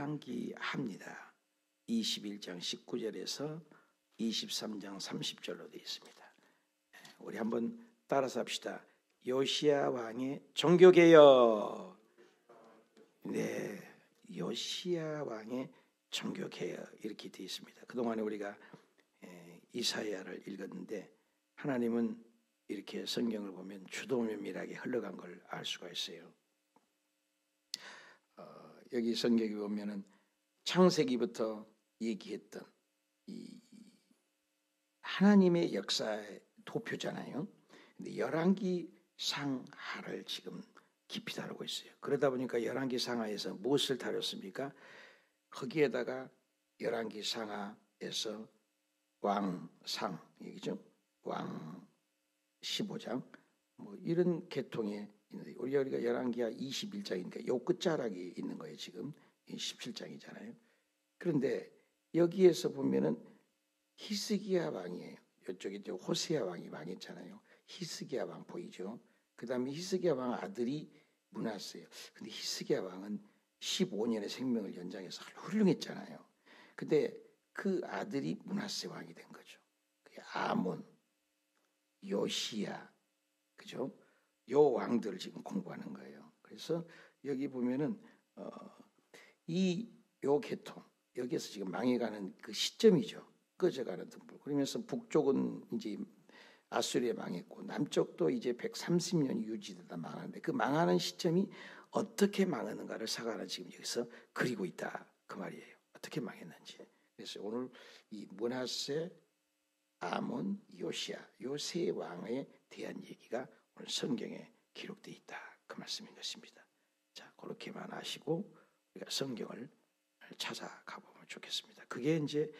열왕기 합니다. 21장 19절에서 23장 30절로 되어 있습니다. 우리 한번 따라서 합시다. 요시야 왕의 종교개혁. 네, 요시야 왕의 종교개혁 이렇게 되어 있습니다. 그동안에 우리가 이사야를 읽었는데 하나님은 이렇게 성경을 보면 주도면밀하게 흘러간 걸 알 수가 있어요. 여기 성경에 보면은 창세기부터 얘기했던 이 하나님의 역사의 도표잖아요. 근데 열왕기 상하를 지금 깊이 다루고 있어요. 그러다 보니까 열왕기 상하에서 무엇을 다뤘습니까? 거기에다가 열왕기 상하에서 왕상 얘기죠. 왕 15장 뭐 이런 계통의 있는데 우리가 열왕기하 21장이니까 요 끝자락이 있는 거예요. 지금 17장이잖아요. 그런데 여기에서 보면은 히스기야 왕이에요. 이쪽에 이제 호세아 왕이 망했잖아요. 히스기야 왕 보이죠? 그 다음에 히스기야 왕 아들이 므낫세예요. 근데 히스기야 왕은 15년의 생명을 연장해서 훌륭했잖아요. 근데 그 아들이 므낫세 왕이 된 거죠. 아몬, 요시야, 그죠? 요 왕들을 지금 공부하는 거예요. 그래서 여기 보면은 요 계통 여기에서 지금 망해가는 그 시점이죠. 꺼져가는 등불. 그러면서 북쪽은 이제 아수리에 망했고 남쪽도 이제 130년이 유지되다 망하는데 그 망하는 시점이 어떻게 망하는가를 사가는 지금 여기서 그리고 있다 그 말이에요. 어떻게 망했는지. 그래서 오늘 이 므낫세, 아몬, 요시야 요 세 왕에 대한 얘기가 오늘 성경에 기록되어 있다 그 말씀인 것입니다. 자, 그렇게만 아시고 우리가 성경을 찾아가 보면 좋겠습니다. 그게 이제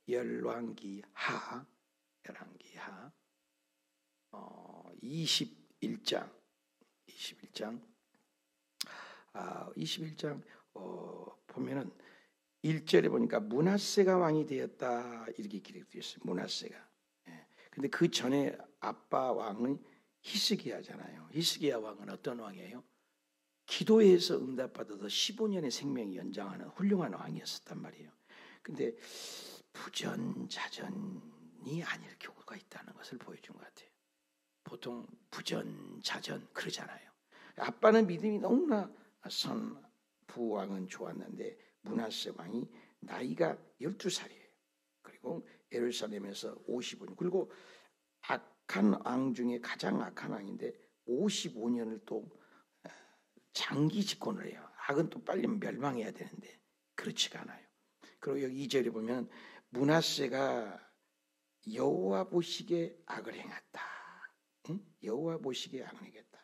열왕기하 21장 21장 보면은 1절에 보니까 므낫세가 왕이 되었다 이렇게 기록되어 있어요. 므낫세가. 근데 그 전에 아빠 왕은 히스기야잖아요. 히스기야 왕은 어떤 왕이에요? 기도해서 응답받아서 15년의 생명이 연장하는 훌륭한 왕이었단 말이에요. 근데 부전자전이 아닐 경우가 있다는 것을 보여준 것 같아요. 보통 부전자전 그러잖아요. 아빠는 믿음이 너무나 부왕은 좋았는데 므낫세 왕이 나이가 12살이에요. 그리고 예루살렘에서 55년 그리고 악한 왕 중에 가장 악한 왕인데 55년을 또 장기 집권을 해요. 악은 또 빨리 멸망해야 되는데 그렇지가 않아요. 그리고 여기 2절에 보면 므낫세가 여호와 보시기에 악을 행했다. 응? 여호와 보시기에 악을 행했다.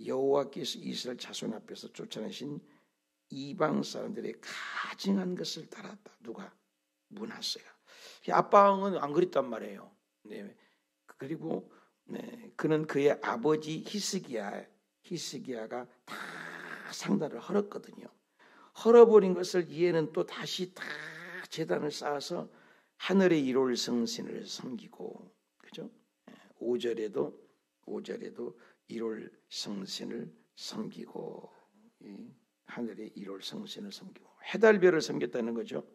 여호와께서 이스라엘 자손 앞에서 쫓아내신 이방 사람들의 가증한 것을 따랐다. 누가? 므낫세가. 아빠 왕은 안 그랬단 말이에요. 네. 그리고 그는 그의 아버지 히스기야가 다 상달을 헐었거든요. 헐어버린 것을 이해는 또 다시 다 제단을 쌓아서 하늘의 일월 성신을 섬기고, 그죠? 5절에도 일월 성신을 섬기고, 하늘의 일월 성신을 섬기고, 해달별을 섬겼다는 거죠.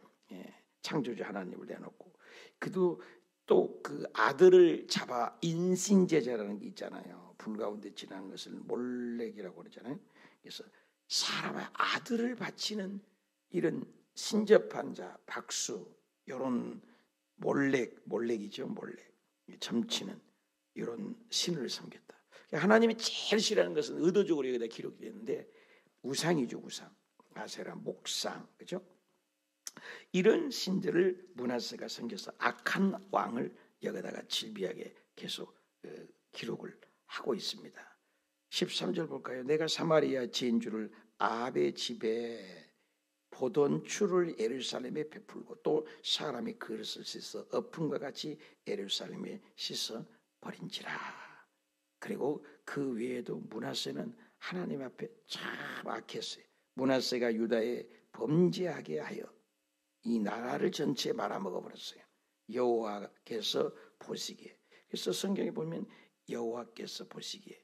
창조주 하나님을 내놓고, 그도 또 그 아들을 잡아 인신제자라는 게 있잖아요. 불 가운데 지나는 것을 몰렉이라고 그러잖아요. 그래서 사람의 아들을 바치는 이런 신접한 자, 박수, 이런 몰렉이죠. 몰렉. 점치는 이런 신을 섬겼다. 하나님이 제일 싫어하는 것은 의도적으로 여기다 기록이 되는데 우상이죠. 우상. 아세라, 목상. 그죠? 이런 신들을 므낫세가 섬겨서 악한 왕을 여기다가 질비하게 계속 기록을 하고 있습니다. 13절 볼까요? 내가 사마리아 진주를 아합의 집에 보던 추를 예루살렘에 베풀고 또 사람이 그릇을 씻어 어품과 같이 예루살렘에 씻어 버린지라. 그리고 그 외에도 므낫세는 하나님 앞에 참 악했어요. 므낫세가 유다에 범죄하게 하여 이 나라를 전체에 말아먹어버렸어요. 여호와께서 보시기에. 그래서 성경에 보면 여호와께서 보시기에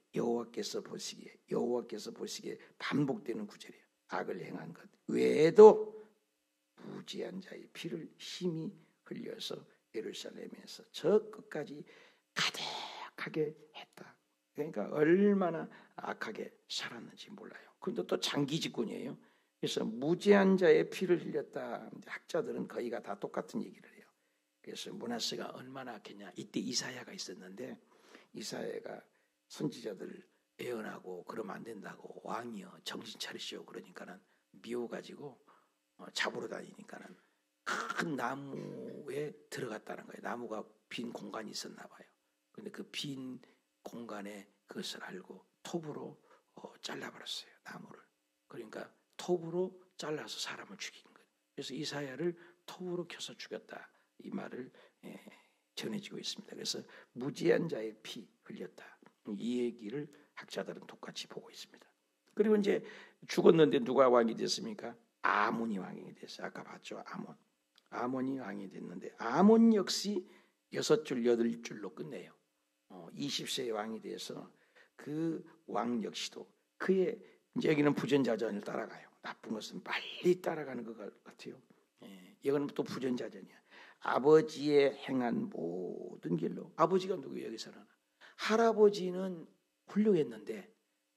반복되는 구절이에요. 악을 행한 것 외에도 무지한 자의 피를 심히 흘려서 예루살렘에서 저 끝까지 가득하게 했다. 그러니까 얼마나 악하게 살았는지 몰라요. 그런데 또 장기 집권이에요. 그래서 무지한 자의 피를 흘렸다. 학자들은 거의가 다 똑같은 얘기를 해요. 그래서 므낫세가 얼마나 악했냐. 이때 이사야가 있었는데 이사야가 선지자들 예언하고 그러면 안 된다고 왕이여 정신 차리시오 그러니까는 미워가지고 잡으러 다니니까는 큰 나무에 들어갔다는 거예요. 나무가 빈 공간이 있었나 봐요. 그런데 그 빈 공간에 그것을 알고 톱으로 잘라버렸어요. 나무를. 그러니까 톱으로 잘라서 사람을 죽인 거예요. 그래서 이사야를 톱으로 켜서 죽였다. 이 말을 전해지고 있습니다. 그래서 무지한 자의 피 흘렸다. 이 얘기를 학자들은 똑같이 보고 있습니다. 그리고 이제 죽었는데 누가 왕이 됐습니까? 아몬이 왕이 됐어요. 아까 봤죠? 아몬이 왕이 됐는데 아몬 역시 6줄 8줄로 끝내요. 20세의 왕이 돼서 그 왕 역시도 그의 이제 여기는 부전자전을 따라가요. 나쁜 것은 빨리 따라가는 것 같아요. 이거는 또 부전자전이야. 아버지의 행한 모든 길로. 아버지가 누구예요? 여기서는 할아버지는 훌륭했는데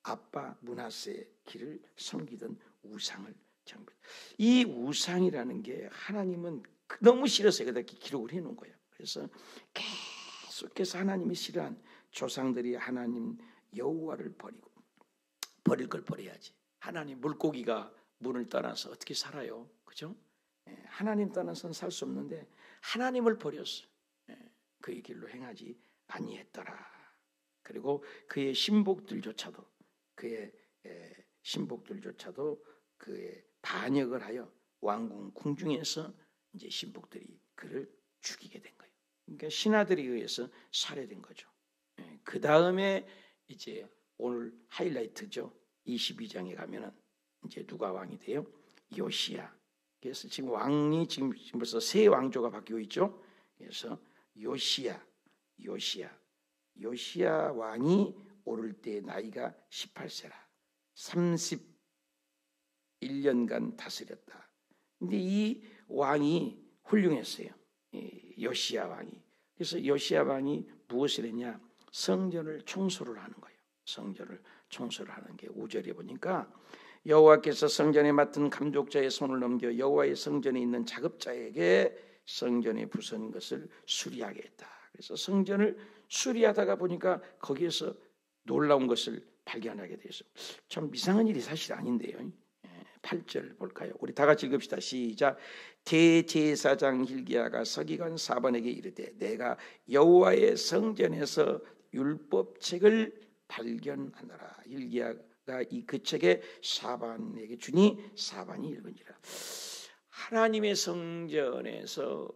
아빠 므낫세의 길을 섬기던 우상을 정비. 이 우상이라는 게 하나님은 너무 싫어서 여기다 기록을 해놓은 거예요. 그래서 계속해서 하나님이 싫어한 조상들이 하나님 여호와를 버리고 버릴 걸 버려야지. 하나님 물고기가 문을 떠나서 어떻게 살아요? 그죠? 하나님 떠나서는 살 수 없는데 하나님을 버렸어. 그의 길로 행하지 아니했더라. 그리고 그의 신복들조차도 그의 반역을 하여 왕궁 궁중에서 이제 신복들이 그를 죽이게 된 거예요. 그러니까 신하들에 의해서 살해된 거죠. 그 다음에 이제 오늘 하이라이트죠. 22장에 가면은 이제 누가 왕이 돼요? 요시야. 그래서 지금 왕이 지금 벌써 세 왕조가 바뀌고 있죠. 그래서 요시야 왕이 오를 때 나이가 18세라. 31년간 다스렸다. 근데 이 왕이 훌륭했어요. 요시야 왕이. 그래서 요시야 왕이 무엇을 했냐? 성전을 청소를 하는 거예요. 성전을 청소를 하는 게 5절에 보니까 여호와께서 성전에 맡은 감독자의 손을 넘겨 여호와의 성전에 있는 작업자에게 성전에 부선 것을 수리하게 했다. 그래서 성전을 수리하다가 보니까 거기에서 놀라운 것을 발견하게 돼서 참 이상한 일이 사실 아닌데요. 8절 볼까요? 우리 다 같이 읽읍시다. 시작. 대제사장 힐기야가 서기관 사반에게 이르되 내가 여호와의 성전에서 율법책을 발견하노라. 힐기야가 이 그 책에 사반에게 주니 사반이 읽은지라. 하나님의 성전에서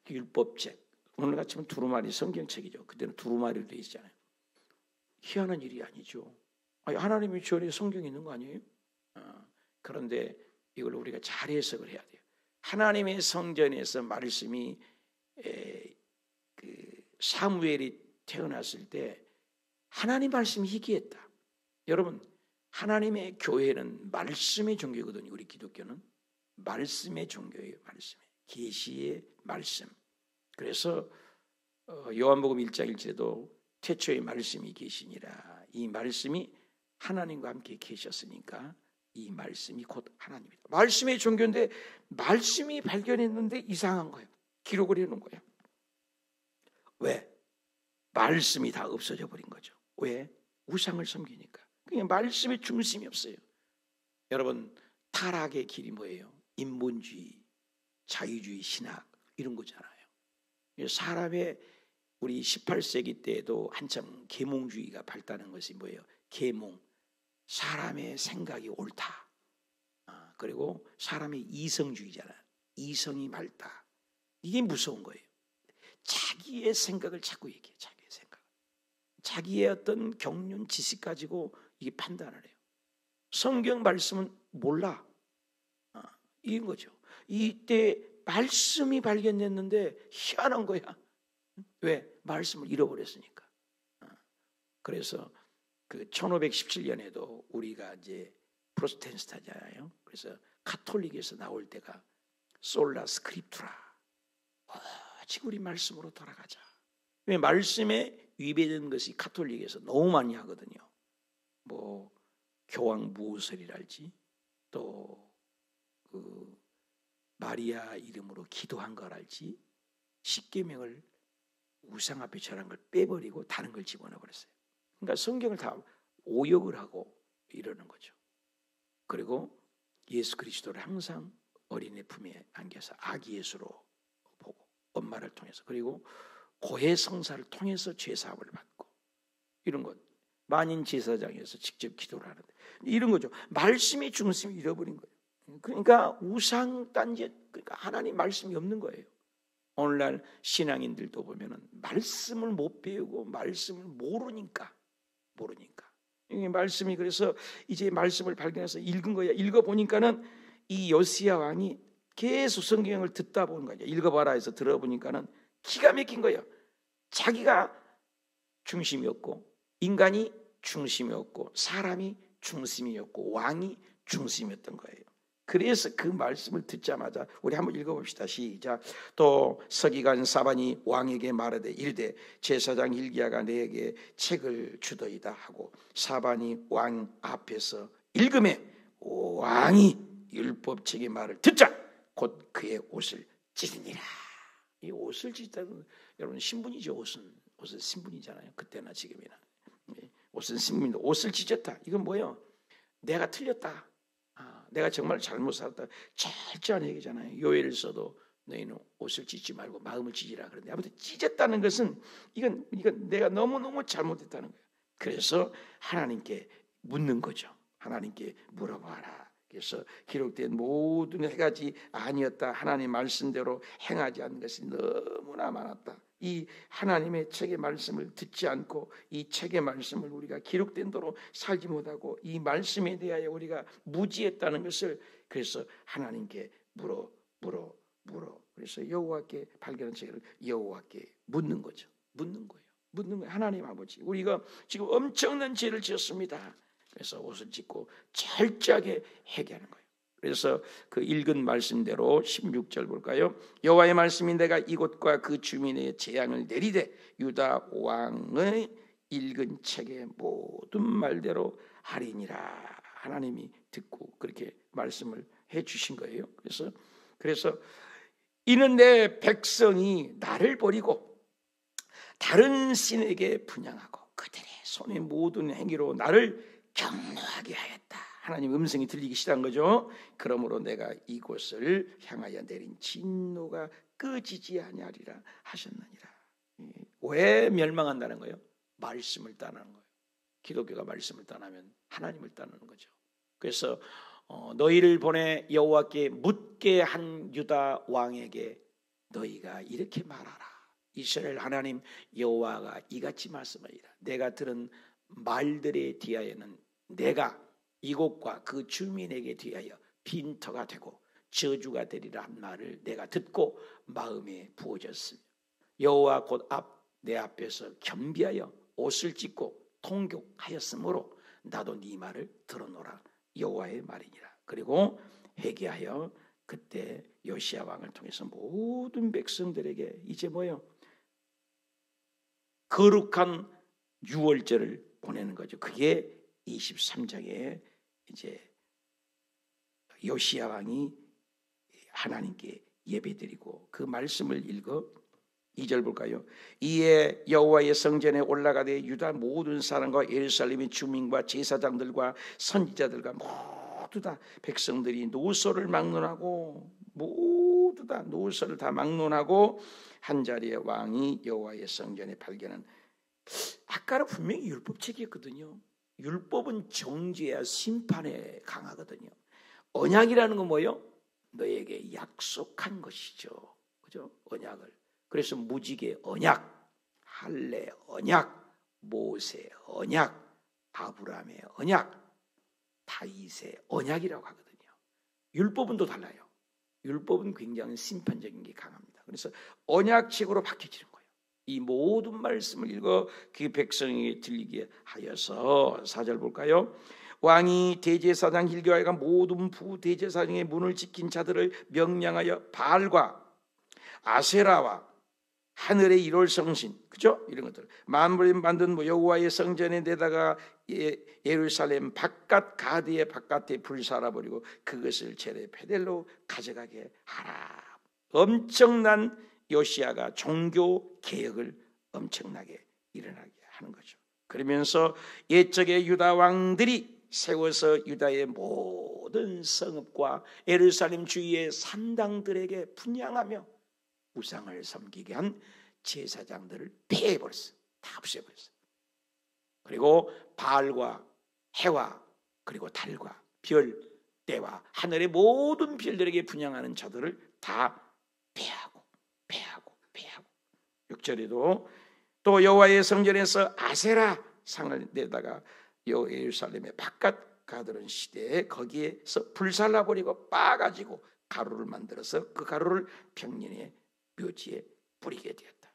율법책, 오늘 같이면 두루마리 성경책이죠. 그때는 두루마리로 되어 있잖아요. 희한한 일이 아니죠. 하나님의 전에 성경이 있는 거 아니에요? 그런데 이걸 우리가 잘 해석을 해야 돼요. 하나님의 성전에서 말씀이 사무엘이 태어났을 때 하나님 말씀이 희귀했다. 여러분, 하나님의 교회는 말씀의 종교거든요. 우리 기독교는 말씀의 종교예요. 말씀의 계시의 말씀. 그래서 요한복음 1장 1절에도 태초의 말씀이 계시니라. 이 말씀이 하나님과 함께 계셨으니까 이 말씀이 곧 하나님이다. 말씀의 종교인데 말씀이 발견했는데 이상한 거예요. 기록을 해놓은 거예요. 왜? 말씀이 다 없어져 버린 거죠. 왜? 우상을 섬기니까. 그냥 말씀에 중심이 없어요. 여러분, 타락의 길이 뭐예요? 인본주의, 자유주의, 신학 이런 거잖아요. 사람의 우리 18세기 때에도 한참 계몽주의가 발달한 것이 뭐예요? 계몽. 사람의 생각이 옳다. 그리고 사람의 이성주의잖아요. 이성이 밝다. 이게 무서운 거예요. 자기의 생각을 자꾸 얘기해요. 자기의 생각. 자기의 어떤 경륜 지식 가지고 이게 판단을 해요. 성경 말씀은 몰라. 이런 거죠. 이때 말씀이 발견됐는데 희한한 거야. 왜? 말씀을 잃어버렸으니까. 그래서 그 1517년에도 우리가 이제 프로테스탄트잖아요. 그래서 카톨릭에서 나올 때가 솔라 스크립투라. 오직 우리 말씀으로 돌아가자. 왜 말씀에 위배된 것이 가톨릭에서 너무 많이 하거든요. 뭐 교황 무호설이랄지 또 그 마리아 이름으로 기도한 거랄지 십계명을 우상 앞에 절한 걸 빼버리고 다른 걸 집어넣어 버렸어요. 그러니까 성경을 다 오역을 하고 이러는 거죠. 그리고 예수 그리스도를 항상 어린애 품에 안겨서 아기 예수로 보고 엄마를 통해서 그리고 고해 성사를 통해서 죄사함을 받고 이런 것. 만인 제사장에서 직접 기도를 하는데 이런 거죠. 말씀의 중심을 잃어버린 거예요. 그러니까 우상 딴짓, 그러니까 하나님 말씀이 없는 거예요. 오늘날 신앙인들도 보면은 말씀을 못 배우고 말씀을 모르니까 이 말씀이 그래서 이제 말씀을 발견해서 읽은 거야. 읽어보니까는 이 요시야 왕이 계속 성경을 듣다 보는 거죠. 읽어봐라 해서 들어보니까는 기가 막힌 거예요. 자기가 중심이었고 인간이 중심이었고 사람이 중심이었고 왕이 중심이었던 거예요. 그래서 그 말씀을 듣자마자 우리 한번 읽어봅시다. 시작. 또 서기관 사반이 왕에게 말하되 이르되 제사장 hil기야가 내게 책을 주더이다 하고 사반이 왕 앞에서 읽음에 왕이 율법책의 말을 듣자 곧 그의 옷을 찢으니라. 이 옷을 찢다는 여러분 신분이죠. 옷은 신분이잖아요. 그때나 지금이나 옷은 신분인데 옷을 찢었다. 이건 뭐예요? 내가 틀렸다. 내가 정말 잘못 살았다. 철저한 얘기잖아요. 요엘을 써도 너희는 옷을 찢지 말고 마음을 찢으라 그러는데 아무튼 찢었다는 것은 이건 내가 너무너무 잘못했다는 거예요. 그래서 하나님께 묻는 거죠. 하나님께 물어봐라. 그래서 기록된 모든 해가지 아니었다. 하나님 말씀대로 행하지 않는 것이 너무나 많았다. 이 하나님의 책의 말씀을 듣지 않고 이 책의 말씀을 우리가 기록된 대로 살지 못하고 이 말씀에 대하여 우리가 무지했다는 것을 그래서 하나님께 물어 그래서 여호와께 발견한 책을 여호와께 묻는 거죠. 묻는 거예요. 하나님 아버지, 우리가 지금 엄청난 죄를 지었습니다. 그래서 옷을 찢고 철저하게 회개하는 거예요. 그래서 그 읽은 말씀대로 16절 볼까요? 여호와의 말씀이 내가 이곳과 그 주민의 재앙을 내리되 유다 왕의 읽은 책의 모든 말대로 하리니라. 하나님이 듣고 그렇게 말씀을 해주신 거예요. 그래서 이는 내 백성이 나를 버리고 다른 신에게 분향하고 그들의 손의 모든 행위로 나를 경노하게 하였다. 하나님 음성이 들리기 시작한 거죠. 그러므로 내가 이곳을 향하여 내린 진노가 꺼지지 아니하리라 하셨느니라. 왜 멸망한다는 거예요? 말씀을 떠나는 거예요. 기독교가 말씀을 떠나면 하나님을 떠나는 거죠. 그래서 너희를 보내 여호와께 묻게 한 유다 왕에게 너희가 이렇게 말하라. 이스라엘 하나님 여호와가 이같이 말씀하리라. 내가 들은 말들에 대하여는 내가 이곳과 그 주민에게 대하여 빈터가 되고 저주가 되리라 한 말을 내가 듣고 마음에 부어졌으며 여호와 곧 내 앞에서 겸비하여 옷을 찢고 통곡하였으므로 나도 네 말을 들어노라. 여호와의 말이니라. 그리고 회개하여 그때 요시야 왕을 통해서 모든 백성들에게 이제 뭐예요? 거룩한 유월절을 보내는 거죠. 그게 23장에 이제 요시야 왕이 하나님께 예배드리고 그 말씀을 읽어 2절 볼까요? 이에 여호와의 성전에 올라가되 유다 모든 사람과 예루살렘의 주민과 제사장들과 선지자들과 모두 다 백성들이 노소를 막론하고 모두 다 노소를 다 막론하고 한자리에 왕이 여호와의 성전에 발견한 아까는 분명히 율법책이었거든요. 율법은 정죄야 심판에 강하거든요. 언약이라는 건 뭐예요? 너에게 약속한 것이죠. 그죠? 언약을. 그래서 무지개 언약, 할례 언약, 모세 언약, 아브라함의 언약, 다윗의 언약이라고 하거든요. 율법은 또 달라요. 율법은 굉장히 심판적인 게 강합니다. 그래서 언약책으로 바뀌어지는 거예요. 이 모든 말씀을 읽어 그 백성에게 들리게 하여서 4절 볼까요? 왕이 대제사장 hilki야가 모든 부대제사장의 문을 지킨 자들을 명령하여 바알과 아세라와 하늘의 일월 성신, 그죠? 이런 것들 만물에 만든 여호와의 성전에 내다가 예루살렘 바깥 가드의 바깥에 불살아 버리고 그것을 제레 베델로 가져가게 하라. 엄청난 요시야가 종교 개혁을 엄청나게 일어나게 하는 거죠. 그러면서 옛적의 유다 왕들이 세워서 유다의 모든 성읍과 예루살렘 주위의 산당들에게 분향하며 우상을 섬기게 한 제사장들을 폐해버렸어요. 다 없애버렸어요. 그리고 바알과 해와 그리고 달과 별, 때와 하늘의 모든 별들에게 분향하는 자들을 다 폐하고 6절에도 또 여호와의 성전에서 아세라 상을 내다가 예루살렘의 바깥 가드론 시대에 거기에서 불살라버리고 빻아가지고 가루를 만들어서 그 가루를 평년의 묘지에 뿌리게 되었다.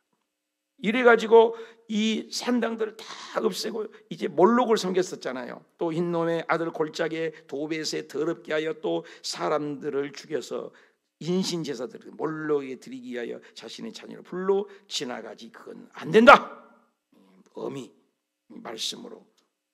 이래가지고 이 산당들을 다 없애고 이제 몰록을 섬겼었잖아요. 또 흰놈의 아들 골짜기에 도벳에 더럽게 하여 또 사람들을 죽여서 인신제사들을 몰록에 드리기 위하여 자신의 자녀를 불러 지나가지. 그건 안 된다. 엄히 말씀으로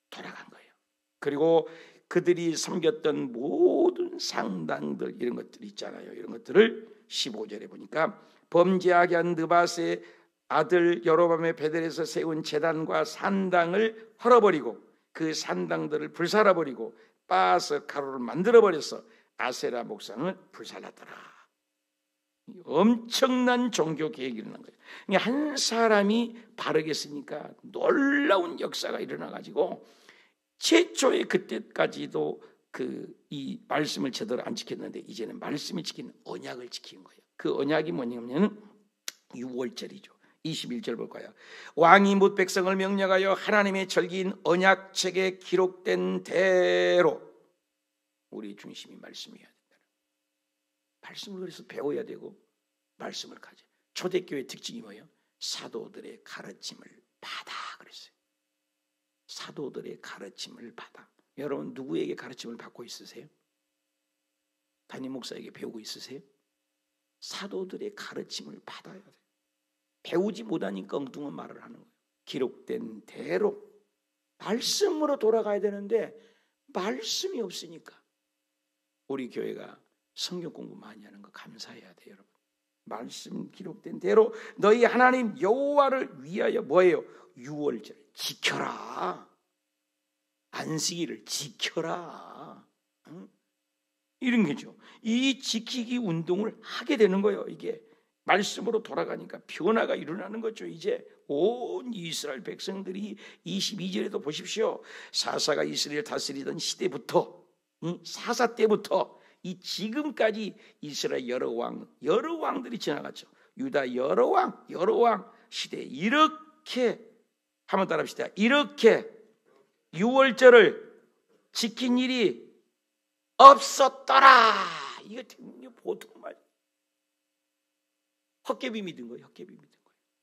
돌아간 거예요. 그리고 그들이 섬겼던 모든 상당들 이런 것들 있잖아요. 이런 것들을 15절에 보니까 범죄하게 한 느밧의 아들 여로밤의 베델에서 세운 제단과 산당을 헐어버리고 그 산당들을 불살아버리고 빻아서 가루를 만들어버려서 아세라 목상을 불살랐더라. 엄청난 종교 개혁이 일어난 거예요. 한 사람이 바르게 쓰니까 놀라운 역사가 일어나가지고 최초의 그때까지도 이 말씀을 제대로 안 지켰는데 이제는 말씀을 지키는 언약을 지킨 거예요. 그 언약이 뭐냐면 6월절이죠. 21절 볼까요? 왕이 뭇 백성을 명령하여 하나님의 절기인 언약책에 기록된 대로 우리 중심이 말씀이어야 된다. 말씀을 그래서 배워야 되고 말씀을 가져. 초대교회 특징이 뭐예요? 사도들의 가르침을 받아 그랬어요. 사도들의 가르침을 받아. 여러분 누구에게 가르침을 받고 있으세요? 담임 목사에게 배우고 있으세요? 사도들의 가르침을 받아야 돼요. 배우지 못하니까 엉뚱한 말을 하는 거예요. 기록된 대로 말씀으로 돌아가야 되는데 말씀이 없으니까 우리 교회가 성경 공부 많이 하는 거 감사해야 돼요, 여러분. 말씀 기록된 대로 너희 하나님 여호와를 위하여 뭐예요? 6월절 지켜라. 안식일을 지켜라. 응? 이런 거죠. 이 지키기 운동을 하게 되는 거예요. 이게 말씀으로 돌아가니까 변화가 일어나는 거죠. 이제 온 이스라엘 백성들이 22절에도 보십시오. 사사가 이스라엘 다스리던 시대부터 사사 때부터 이 지금까지 이스라엘 여러 왕들이 지나갔죠. 유다 여러 왕 시대에 이렇게 한번 따라합시다. 이렇게 6월절을 지킨 일이 없었더라. 이거 보통 말. 헛개비 믿은 거예요.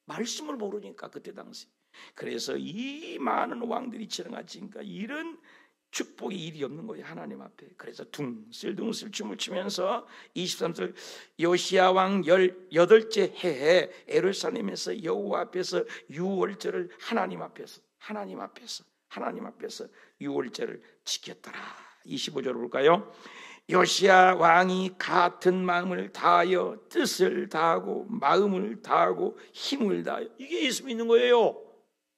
말씀을 모르니까 그때 당시. 그래서 이 많은 왕들이 지나갔으니까 이런 축복의 일이 없는 거예요. 하나님 앞에. 그래서 둥슬둥슬 춤을 추면서 23절 요시야 왕 18째 해에 예루살렘에서 여호와 앞에서 6월절을 하나님 앞에서 6월절을 지켰더라. 25절 볼까요? 요시야 왕이 같은 마음을 다하여 뜻을 다하고 마음을 다하고 힘을 다하여. 이게 예수 믿는 거예요.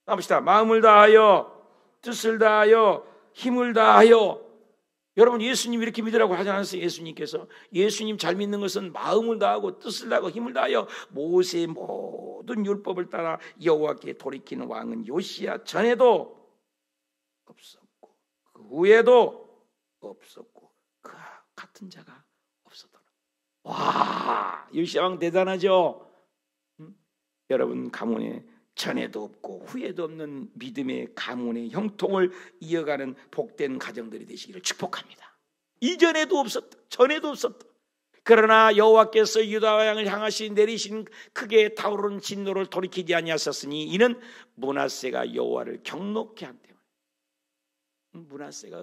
봅시다. 마음을 다하여 뜻을 다하여 힘을 다하여. 여러분 예수님 이렇게 믿으라고 하지 않았어요? 예수님께서 예수님 잘 믿는 것은 마음을 다하고 뜻을 다하고 힘을 다하여 모세의 모든 율법을 따라 여호와께 돌이키는 왕은 요시야 전에도 없었고 그 후에도 없었고 그 같은 자가 없었더라. 와, 요시야 왕 대단하죠? 여러분 가문에 전에도 없고 후에도 없는 믿음의 가문의 형통을 이어가는 복된 가정들이 되시기를 축복합니다. 이전에도 없었다. 전에도 없었다. 그러나 여호와께서 유다 왕을 향하시 내리신 크게 타오르는 진노를 돌이키지 아니하셨으니 이는 므낫세가 여호와를 경노케 한 때문에. 므낫세가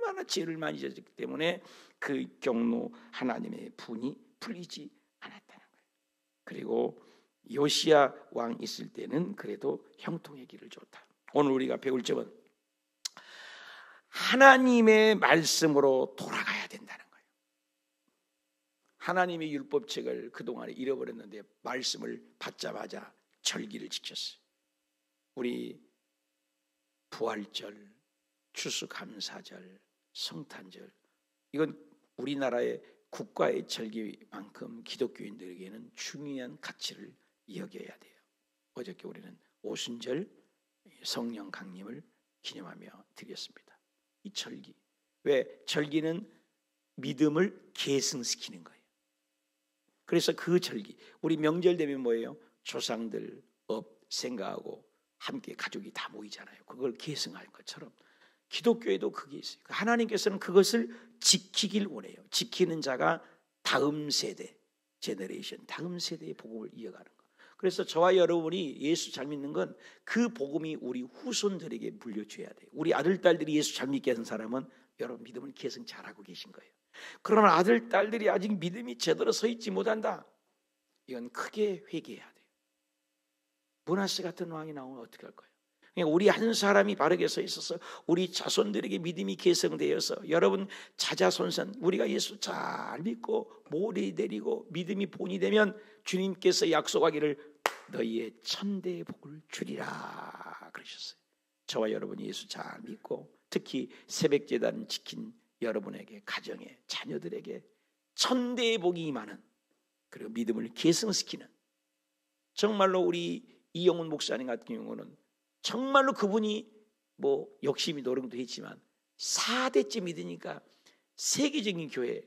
얼마나 죄를 많이 지었기 때문에 그 경로 하나님의 분이 풀리지 않았다는 거예요. 그리고 요시야 왕 있을 때는 그래도 형통의 길을 줬다. 오늘 우리가 배울 점은 하나님의 말씀으로 돌아가야 된다는 거예요. 하나님의 율법책을 그동안에 잃어버렸는데 말씀을 받자마자 절기를 지켰어요. 우리 부활절, 추수감사절, 성탄절, 이건 우리나라의 국가의 절기만큼 기독교인들에게는 중요한 가치를 여겨야 돼요. 어저께 우리는 오순절 성령 강림을 기념하며 드렸습니다. 이 절기, 왜 절기는 믿음을 계승시키는 거예요. 그래서 그 절기, 우리 명절 되면 뭐예요? 조상들 업 생각하고 함께 가족이 다 모이잖아요. 그걸 계승할 것처럼 기독교에도 그게 있어요. 하나님께서는 그것을 지키길 원해요. 지키는 자가 다음 세대, 제너레이션, 다음 세대의 복음을 이어가는 거. 그래서 저와 여러분이 예수 잘 믿는 건 그 복음이 우리 후손들에게 물려줘야 돼요. 우리 아들, 딸들이 예수 잘 믿게 하는 사람은 여러분 믿음을 계승 잘하고 계신 거예요. 그러나 아들, 딸들이 아직 믿음이 제대로 서 있지 못한다. 이건 크게 회개해야 돼요. 므낫세 같은 왕이 나오면 어떻게 할 거예요? 그러니까 우리 한 사람이 바르게 서 있어서 우리 자손들에게 믿음이 계승되어서 여러분 자자손손 우리가 예수 잘 믿고 모래 내리고 믿음이 본이 되면 주님께서 약속하기를 너희의 천대의 복을 주리라 그러셨어요. 저와 여러분이 예수 잘 믿고 특히 새벽제단 지킨 여러분에게 가정에 자녀들에게 천대의 복이 임하는, 그리고 믿음을 계승시키는, 정말로 우리 이영훈 목사님 같은 경우는 정말로 그분이 뭐 욕심이 노름도 했지만 4대째 믿으니까 세계적인 교회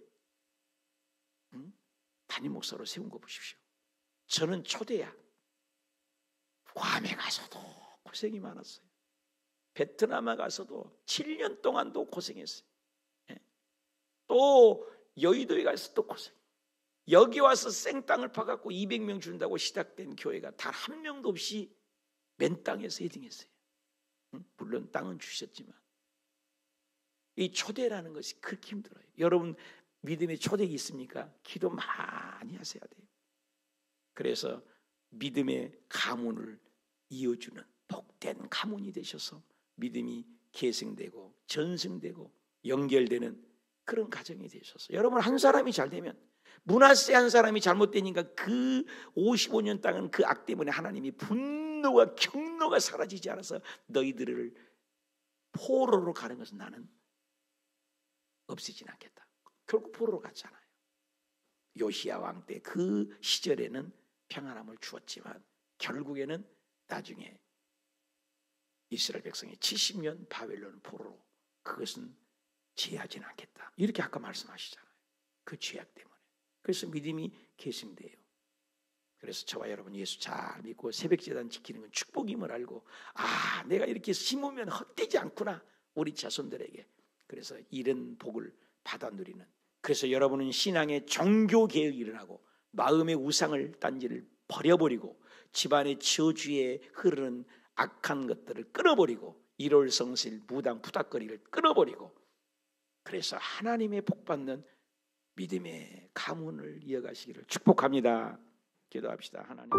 담임 목사로 세운 거 보십시오. 저는 초대야. 괌에 가서도 고생이 많았어요. 베트남에 가서도 7년 동안도 고생했어요. 또 여의도에 가서 또 고생. 여기 와서 생땅을 파갖고 200명 준다고 시작된 교회가 단 한 명도 없이 맨 땅에서 헤딩했어요. 물론 땅은 주셨지만 이 초대라는 것이 그렇게 힘들어요. 여러분 믿음의 초대가 있습니까? 기도 많이 하셔야 돼요. 그래서 믿음의 가문을 이어주는 복된 가문이 되셔서 믿음이 계승되고 전승되고 연결되는 그런 가정이 되셔서 여러분 한 사람이 잘 되면, 므낫세 한 사람이 잘못되니까 그 55년 땅은 그 악 때문에 하나님이 분노와 경노가 사라지지 않아서 너희들을 포로로 가는 것은 나는 없애진 않겠다. 결국 포로로 갔잖아요. 요시야 왕 때 그 시절에는 평안함을 주었지만 결국에는 나중에 이스라엘 백성이 70년 바벨론 포로로, 그것은 제하지는 않겠다. 이렇게 아까 말씀하시잖아요. 그 죄악 때문에. 그래서 믿음이 계승돼요. 그래서 저와 여러분 예수 잘 믿고 새벽제단 지키는 건 축복임을 알고, 아 내가 이렇게 심으면 헛되지 않구나 우리 자손들에게. 그래서 이런 복을 받아 누리는, 그래서 여러분은 신앙의 종교개혁이 일어나고 마음의 우상을 딴지를 버려버리고 집안의 저주에 흐르는 악한 것들을 끊어버리고 일월성실 무당 푸닥거리를 끊어버리고, 그래서 하나님의 복받는 믿음의 가문을 이어가시기를 축복합니다. 기도합시다. 하나님.